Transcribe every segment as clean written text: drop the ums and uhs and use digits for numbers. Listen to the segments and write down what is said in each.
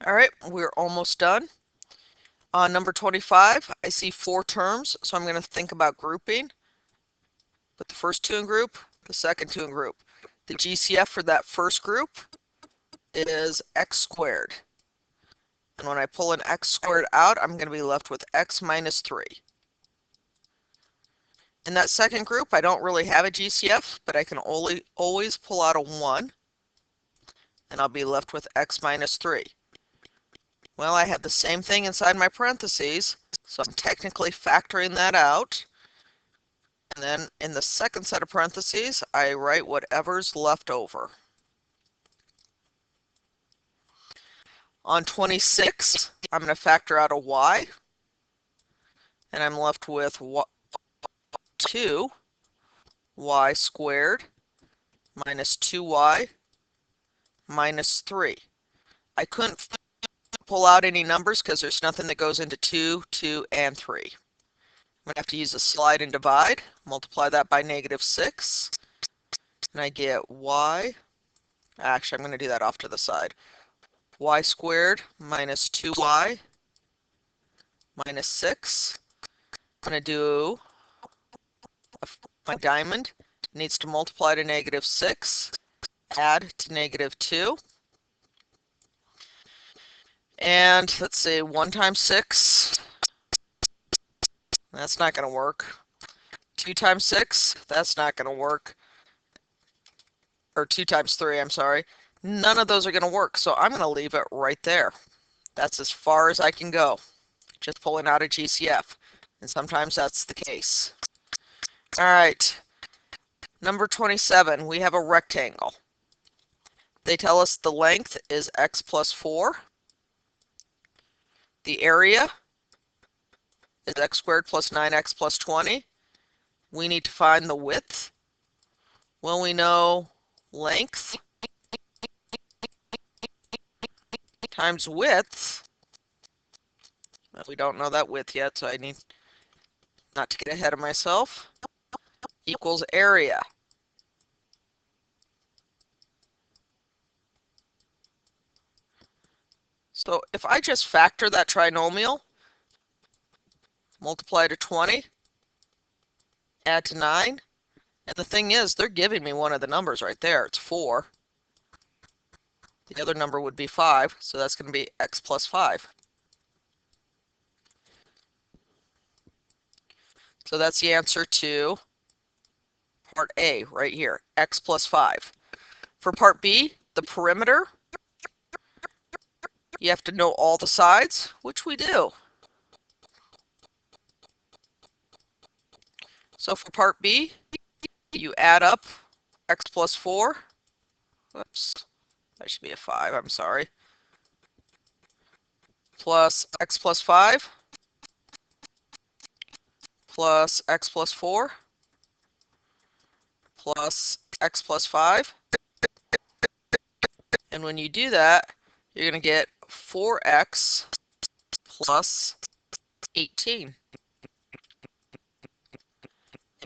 All right, we're almost done. On number 25, I see 4 terms, so I'm going to think about grouping. Put the first two in group, the second two in group. The GCF for that first group is x squared. And when I pull an x squared out, I'm going to be left with x minus 3. In that second group, I don't really have a GCF, but I can always pull out a 1, and I'll be left with x minus 3. Well, I have the same thing inside my parentheses, so I'm technically factoring that out. And then in the second set of parentheses, I write whatever's left over. On 26, I'm going to factor out a y, and I'm left with 2y squared minus 2y minus 3. I couldn't pull out any numbers because there's nothing that goes into 2, 2, and 3. I'm going to have to use a slide and divide, multiply that by -6, and I get y, actually I'm going to do that off to the side, y squared minus 2y minus 6. I'm going to do my diamond. It needs to multiply to -6, add to -2. And let's see, 1 times 6, that's not going to work. 2 times 6, that's not going to work. Or 2 times 3, I'm sorry. None of those are going to work, so I'm going to leave it right there. That's as far as I can go, just pulling out a GCF. And sometimes that's the case. All right, number 27, we have a rectangle. They tell us the length is x plus 4. The area is x squared plus 9x plus 20. We need to find the width. Well, we know length times width. Well, we don't know that width yet, so I need not to get ahead of myself. Equals area. So if I just factor that trinomial, multiply to 20, add to 9, and the thing is, they're giving me one of the numbers right there. It's 4. The other number would be 5, so that's going to be x plus 5. So that's the answer to part A right here, x plus 5. For part B, the perimeter, you have to know all the sides, which we do. So for part B, you add up x plus 4. Whoops, that should be a 5, I'm sorry. Plus x plus 5 plus x plus 4 plus x plus 5. And when you do that, you're going to get 4x plus 18.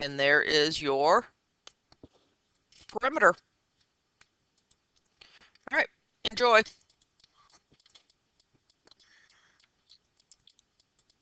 And there is your perimeter. All right, enjoy.